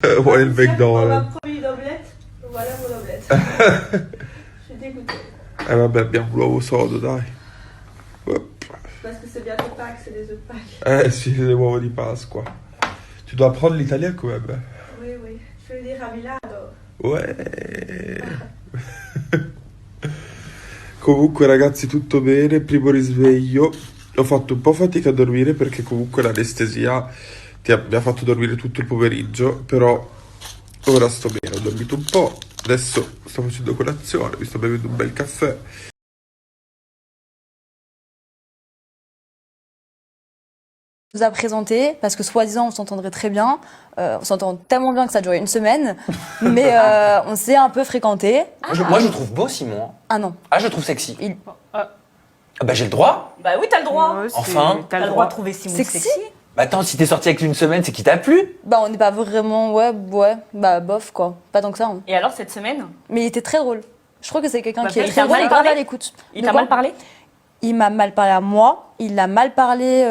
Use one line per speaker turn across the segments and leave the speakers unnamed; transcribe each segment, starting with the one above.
Voilà le
On m'a
McDonald's.
promis une omelette, voilà mon omelette. Je suis dégoûtée.
Eh vabbè, abbiamo l'uovo sodo, dai. Hop.
Parce que c'est bientôt Pâques, c'est les œufs de Pâques.
Eh sì, le uova di Pasqua. Tu dois apprendre l'italien quand même.
Oui, oui. Je vais dire à Milano.
Ouais. Comunque ragazzi, tutto bene, primo risveglio. Ho fatto un po' fatica a dormire perché comunque l'anestesia mi ha fatto dormire tutto il pomeriggio, però ora sto bene, ho dormito un po', adesso sto facendo colazione, mi sto bevendo un bel caffè.
Nous a présenté parce que soi-disant on s'entendrait très bien, on s'entend tellement bien que ça a duré une semaine, mais on s'est un peu fréquenté.
Moi, je le trouve beau, Simon.
Ah non,
Ah, je le trouve sexy.
il...
Ah bah, j'ai le droit.
Bah oui, t'as le droit.
Enfin.
T'as le droit de trouver Simon
Sexy.
Bah, attends, si t'es sorti avec lui une semaine, c'est qu'il t'a plu.
Bah on n'est pas vraiment, ouais, bah bof quoi, pas tant que ça. Hein.
Et alors, cette semaine,
Mais il était très drôle. Je trouve que c'est quelqu'un
Bah,
qui est
il
très
t'a
drôle
mal
et grave
parlé
à l'écoute.
il
De
t'a
quoi
mal parlé?
Il m'a mal parlé à moi, il a mal parlé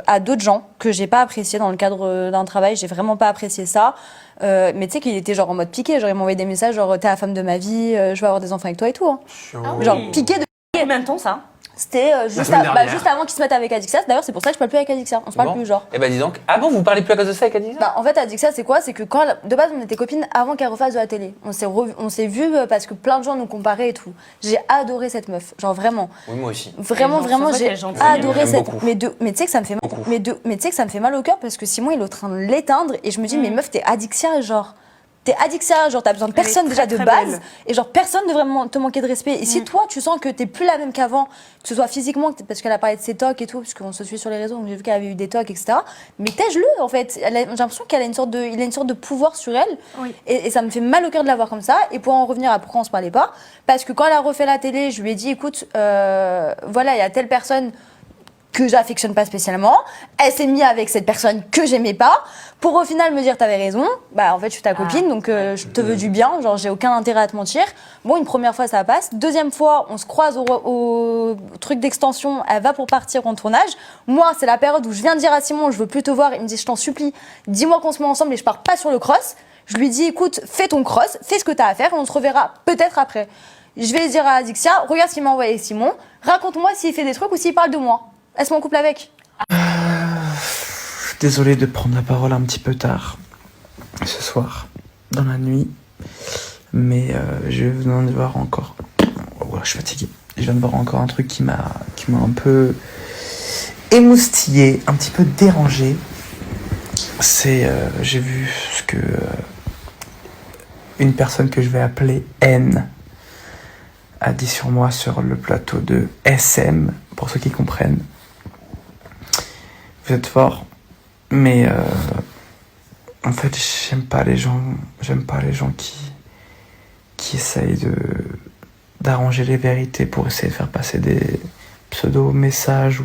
à d'autres gens que j'ai pas apprécié dans le cadre d'un travail, j'ai vraiment pas apprécié ça. Mais tu sais qu'il était genre en mode piqué, genre il m'envoyait des messages genre t'es la femme de ma vie, je veux avoir des enfants avec toi et tout. Hein.
Ah oui.
Genre piqué de...
Combien de temps ça?
C'était
semaine dernière.
juste avant qu'il se mette avec Adixia. D'ailleurs c'est pour ça que je parle plus avec Adixia, on se parle
Bon.
plus genre.
Eh bah, dis donc. Ah bon, vous parlez plus à cause de ça avec Adixia?
Bah, en fait, Adixia, c'est quoi? C'est que quand, de base, on était copines avant qu'elle refasse de la télé. On s'est vus parce que plein de gens nous comparaient et tout. J'ai adoré cette meuf. Genre, vraiment.
Oui, moi aussi.
Vraiment,
gens,
vraiment,
c'est vrai
j'ai
qu'elle est gentille.
adoré
J'aime
cette.
beaucoup.
Mais tu sais que ça me fait mal.
Beaucoup.
Mais tu sais que ça me fait mal au cœur parce que Simon, il est en train de l'éteindre et je me dis, mais meuf, t'es Adixia, genre. T'es Adixia, genre t'as besoin de
Elle est
personne déjà
très,
de
très
base
belle.
et genre personne ne devrait te manquer de respect. Et si toi tu sens que t'es plus la même qu'avant, que ce soit physiquement, parce qu'elle a parlé de ses tocs et tout, puisqu'on se suit sur les réseaux, donc j'ai vu qu'elle avait eu des tocs, etc. Mais tège-le en fait. J'ai l'impression qu'il a une sorte de pouvoir sur elle
Oui.
et ça me fait mal au cœur de la voir comme ça. Et pour en revenir à pourquoi on se parlait pas, parce que quand elle a refait la télé, je lui ai dit écoute, voilà, il y a telle personne que j'affectionne pas spécialement. Elle s'est mise avec cette personne que j'aimais pas. Pour au final me dire t'avais raison. Bah en fait je suis ta copine donc je te veux du bien. Genre j'ai aucun intérêt à te mentir. Bon une première fois ça passe. Deuxième fois on se croise au truc d'extension. Elle va pour partir en tournage. Moi c'est la période où je viens de dire à Simon je veux plus te voir. Il me dit je t'en supplie. Dis-moi qu'on se met ensemble et je pars pas sur le cross. Je lui dis écoute fais ton cross. Fais ce que t'as à faire et on se reverra peut-être après. Je vais dire à Adixia regarde ce qu'il m'a envoyé Simon. Raconte-moi s'il fait des trucs ou s'il parle de moi. Est-ce mon couple avec?
Désolé de prendre la parole un petit peu tard ce soir, dans la nuit, mais je viens de voir encore. Oh, voilà, je suis fatigué. Je viens de voir encore un truc qui m'a un peu émoustillé, un petit peu dérangé. C'est j'ai vu ce que une personne que je vais appeler N a dit sur moi sur le plateau de SM, pour ceux qui comprennent. Vous êtes forts, mais en fait j'aime pas les gens qui essayent d'arranger les vérités pour essayer de faire passer des pseudo messages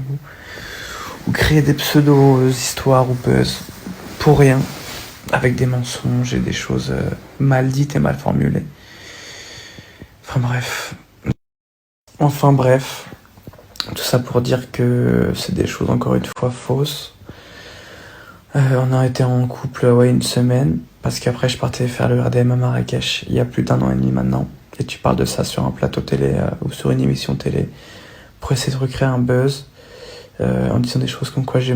ou créer des pseudo histoires ou buzz pour rien, avec des mensonges et des choses mal dites et mal formulées. Enfin bref, tout ça pour dire que c'est des choses encore une fois fausses. On a été en couple une semaine, parce qu'après je partais faire le RDM à Marrakech il y a plus d'1 an et demi maintenant. Et tu parles de ça sur un plateau télé ou sur une émission télé pour essayer de recréer un buzz en disant des choses comme quoi je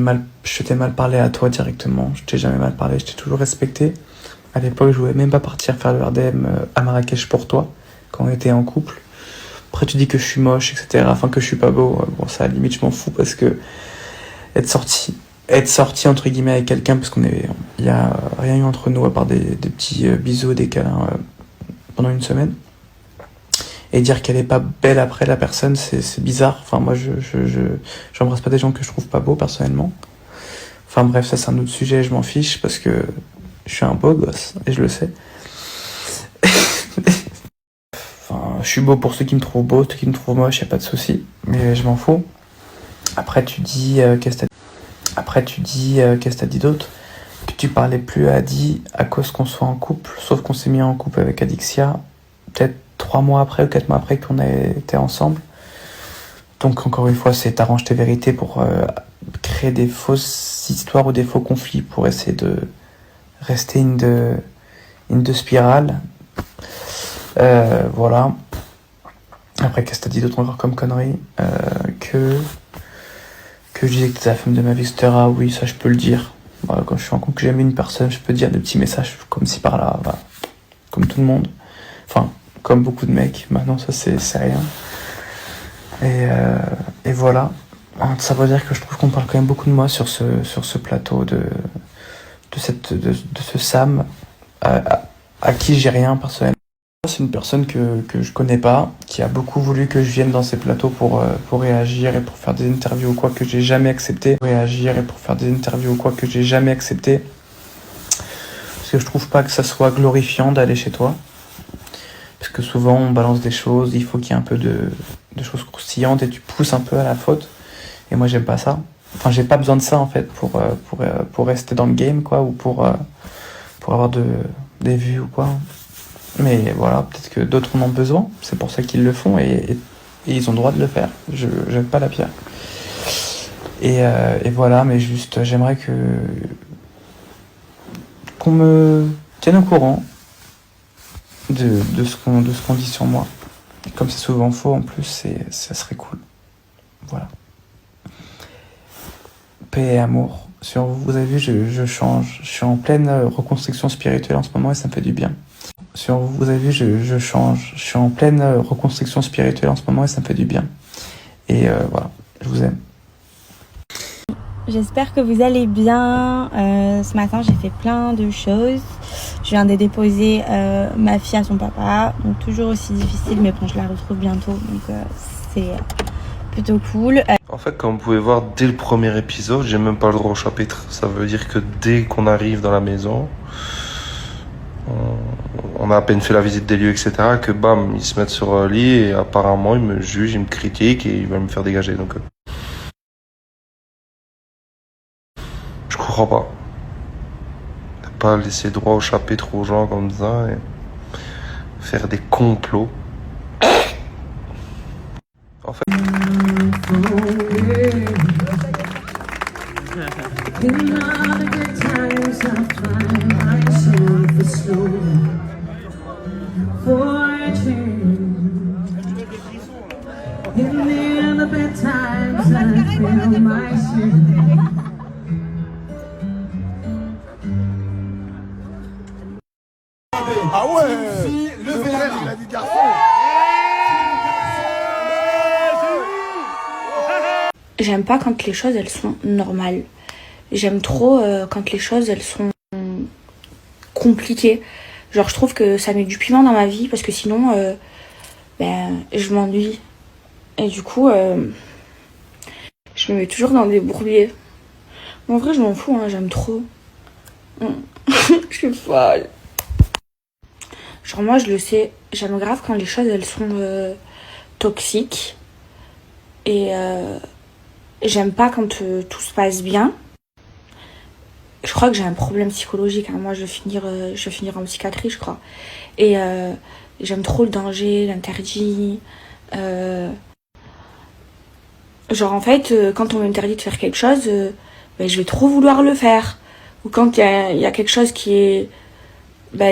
t'ai mal parlé à toi directement. Je t'ai jamais mal parlé, je t'ai toujours respecté. À l'époque je voulais même pas partir faire le RDM à Marrakech pour toi, quand on était en couple. Après tu dis que je suis moche, etc. Enfin que je suis pas beau. Bon ça à la limite je m'en fous parce que être sorti entre guillemets avec quelqu'un parce il y a rien eu entre nous à part des petits bisous, des câlins pendant une semaine. Et dire qu'elle est pas belle après la personne, c'est bizarre. Enfin moi j'embrasse pas des gens que je trouve pas beaux personnellement. Enfin bref, ça c'est un autre sujet, je m'en fiche parce que je suis un beau gosse et je le sais. Enfin, je suis beau pour ceux qui me trouvent beau, ceux qui me trouvent moche, y a pas de souci, mais je m'en fous. Après tu dis qu'est-ce que t'as dit d'autre? Que tu parlais plus à Adi à cause qu'on soit en couple, sauf qu'on s'est mis en couple avec Adixia peut-être 3 mois après ou 4 mois après qu'on était ensemble. Donc encore une fois, c'est t'arranges tes vérités pour créer des fausses histoires ou des faux conflits pour essayer de rester une de spirale. Voilà. Après, qu'est-ce que t'as dit d'autre encore comme connerie? Que je disais que t'étais la femme de ma vie, etc. Oui, ça je peux le dire. Voilà, quand je suis en couple, que j'aime une personne, je peux dire des petits messages comme ci par là, voilà. Comme tout le monde. Enfin, comme beaucoup de mecs. Maintenant, ça c'est rien. Et voilà. Ça veut dire que je trouve qu'on parle quand même beaucoup de moi sur ce plateau de ce Sam à qui j'ai rien personnellement. C'est une personne que je connais pas, qui a beaucoup voulu que je vienne dans ces plateaux pour réagir et pour faire des interviews ou quoi que j'ai jamais accepté. Réagir et pour faire des interviews ou quoi que j'ai jamais accepté. Parce que je trouve pas que ça soit glorifiant d'aller chez toi. Parce que souvent on balance des choses, il faut qu'il y ait un peu de choses croustillantes et tu pousses un peu à la faute. Et moi j'aime pas ça. Enfin j'ai pas besoin de ça en fait pour rester dans le game quoi, ou pour avoir des vues ou quoi. Mais voilà, peut-être que d'autres en ont besoin, c'est pour ça qu'ils le font et ils ont le droit de le faire. Je jette pas la pierre. Et voilà, mais juste j'aimerais qu'on me tienne au courant de ce qu'on dit sur moi. Et comme c'est souvent faux en plus, ça serait cool. Voilà. Paix et amour. Sur vous avez vu, je change. Je suis en pleine reconstruction spirituelle en ce moment et ça me fait du bien. Sur vous avez vu, je change. Je suis en pleine reconstruction spirituelle en ce moment et ça me fait du bien. Et voilà, je vous aime.
J'espère que vous allez bien. Ce matin, j'ai fait plein de choses. Je viens de déposer ma fille à son papa. Donc toujours aussi difficile, mais bon, je la retrouve bientôt. Donc c'est plutôt cool.
En fait, comme vous pouvez voir, dès le premier épisode, j'ai même pas le droit au chapitre. Ça veut dire que dès qu'on arrive dans la maison, on a à peine fait la visite des lieux, etc., que bam, ils se mettent sur un lit et apparemment ils me jugent, ils me critiquent et ils veulent me faire dégager. Donc, je comprends pas. Pas laisser droit au chapitre aux gens comme ça et faire des complots. En fait.
Ah ouais, le frère, il a dit garçon.
J'aime pas quand les choses elles sont normales. J'aime trop quand les choses elles sont compliquées. Genre je trouve que ça met du piment dans ma vie parce que sinon je m'ennuie. Et du coup je me mets toujours dans des bourbiers. Mais en vrai je m'en fous, hein, j'aime trop. Je suis folle. Genre moi je le sais, j'aime grave quand les choses elles sont toxiques. Et j'aime pas quand tout se passe bien. Je crois que j'ai un problème psychologique. Hein. Moi, je vais finir en psychiatrie, je crois. Et j'aime trop le danger, l'interdit. Genre, en fait, quand on m'interdit de faire quelque chose, je vais trop vouloir le faire. Ou quand il y a quelque chose qui est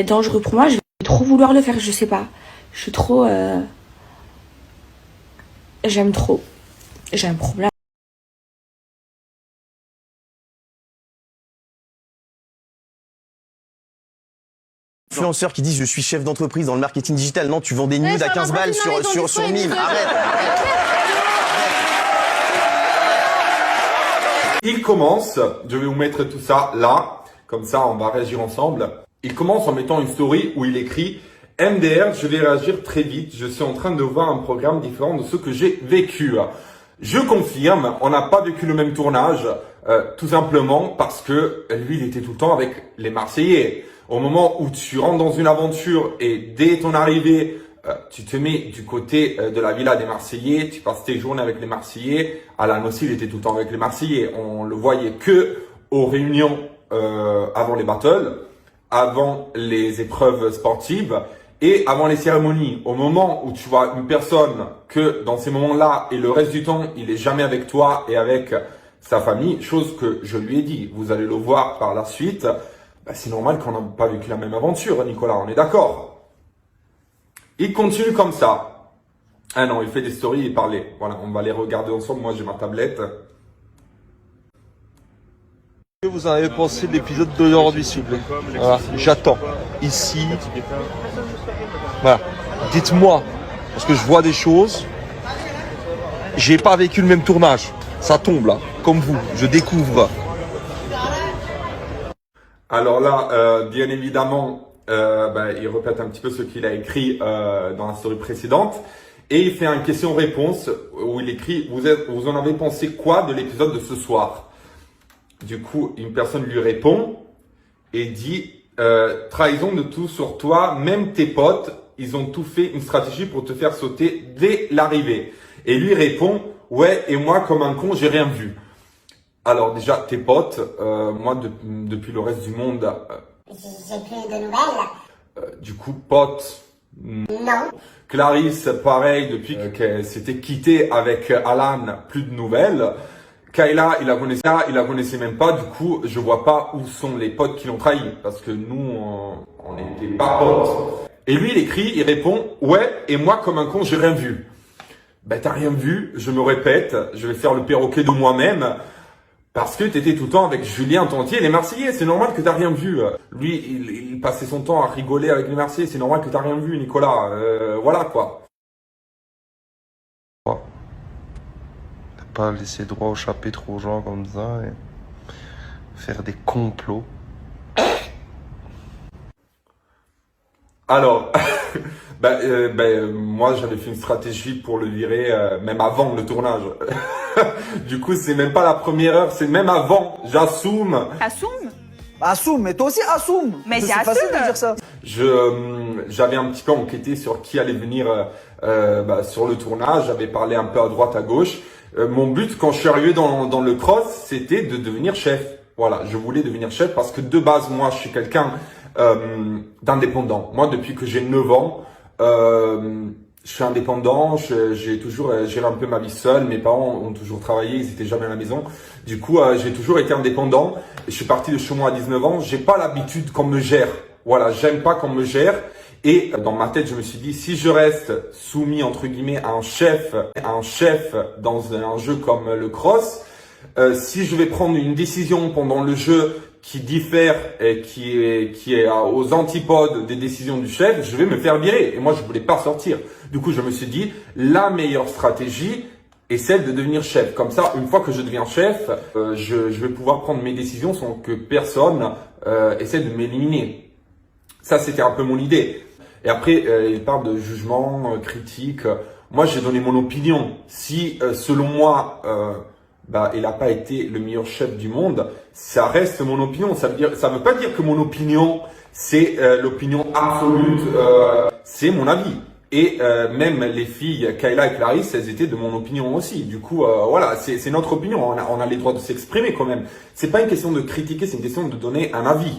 dangereux pour moi, je vais trop vouloir le faire. Je sais pas. Je suis trop... J'aime trop. J'ai un problème.
Influenceurs qui disent je suis chef d'entreprise dans le marketing digital. Non, tu vends des nudes à 15 balles sur 1000. Arrête.
Il commence, je vais vous mettre tout ça là, comme ça on va réagir ensemble. Il commence en mettant une story où il écrit « MDR, je vais réagir très vite, je suis en train de voir un programme différent de ce que j'ai vécu ». Je confirme, on n'a pas vécu le même tournage, tout simplement parce que lui il était tout le temps avec les Marseillais. Au moment où tu rentres dans une aventure et dès ton arrivée, tu te mets du côté de la villa des Marseillais, tu passes tes journées avec les Marseillais. Alan aussi, il était tout le temps avec les Marseillais. On le voyait que aux réunions avant les battles, avant les épreuves sportives et avant les cérémonies. Au moment où tu vois une personne que dans ces moments-là et le reste du temps, il est jamais avec toi et avec sa famille, chose que je lui ai dit, vous allez le voir par la suite. Bah, c'est normal qu'on n'a pas vécu la même aventure, Nicolas, on est d'accord. Il continue comme ça. Ah non, il fait des stories et parlait. Voilà, on va les regarder ensemble. Moi, j'ai ma tablette.
Que vous en avez pensé de l'épisode d'aujourd'hui, s'il vous plaît? Voilà, j'attends. Ici. Voilà. Dites-moi, parce que je vois des choses. J'ai pas vécu le même tournage. Ça tombe là, comme vous. Je découvre.
Alors là, bien évidemment, il répète un petit peu ce qu'il a écrit dans la story précédente. Et il fait une question-réponse où il écrit « Vous en avez pensé quoi de l'épisode de ce soir ?» Du coup, une personne lui répond et dit « Trahison de tout sur toi, même tes potes, ils ont tout fait une stratégie pour te faire sauter dès l'arrivée. » Et lui répond « Ouais, et moi, comme un con, j'ai rien vu. » Alors déjà, tes potes, moi, depuis le reste du monde...
j'ai plus de nouvelles.
Du coup, potes...
Non.
Clarisse, pareil, depuis qu'elle s'était quittée avec Alan, plus de nouvelles. Kayla, il la connaissait même pas. Du coup, je vois pas où sont les potes qui l'ont trahi. Parce que nous, on n'était pas potes. Et lui, il écrit, il répond, ouais, et moi, comme un con, j'ai rien vu. Ben, t'as rien vu, je me répète, je vais faire le perroquet de moi-même. Parce que t'étais tout le temps avec Julien Tantier et les Marseillais, c'est normal que t'as rien vu. Lui, il passait son temps à rigoler avec les Marseillais, c'est normal que t'as rien vu, Nicolas. Voilà quoi.
Ne pas laisser droit au chapeau trop aux gens comme ça et faire des complots.
Alors, moi j'avais fait une stratégie pour le virer même avant le tournage. Du coup, c'est même pas la première heure, c'est même avant. J'assume.
Assume.
Assume, mais toi aussi assume.
Mais c'est
facile de dire ça.
J'avais un petit peu enquêté sur qui allait venir sur le tournage. J'avais parlé un peu à droite, à gauche. Mon but, quand je suis arrivé dans le cross, c'était de devenir chef. Voilà, je voulais devenir chef parce que de base, moi, je suis quelqu'un d'indépendant. Moi, depuis que j'ai 9 ans, je suis indépendant, j'ai toujours géré un peu ma vie seule. Mes parents ont toujours travaillé, ils étaient jamais à la maison. Du coup, j'ai toujours été indépendant. Je suis parti de chez moi à 19 ans. J'ai pas l'habitude qu'on me gère. Voilà, j'aime pas qu'on me gère. Et dans ma tête, je me suis dit, si je reste soumis entre guillemets à un chef dans un jeu comme le cross, si je vais prendre une décision pendant le jeu qui diffère et qui est aux antipodes des décisions du chef, je vais me faire virer. Et moi, je voulais pas sortir. Du coup, je me suis dit, la meilleure stratégie est celle de devenir chef. Comme ça, une fois que je deviens chef, je vais pouvoir prendre mes décisions sans que personne essaie de m'éliminer. Ça, c'était un peu mon idée. Et après, il parle de jugement, critique. Moi, j'ai donné mon opinion. Si, selon moi, il n'a pas été le meilleur chef du monde, ça reste mon opinion. Ça veut pas dire que mon opinion, c'est l'opinion absolue. C'est mon avis. Et même les filles, Kayla et Clarisse, elles étaient de mon opinion aussi. Du coup, voilà, c'est notre opinion. On a les droits de s'exprimer quand même. C'est pas une question de critiquer, c'est une question de donner un avis.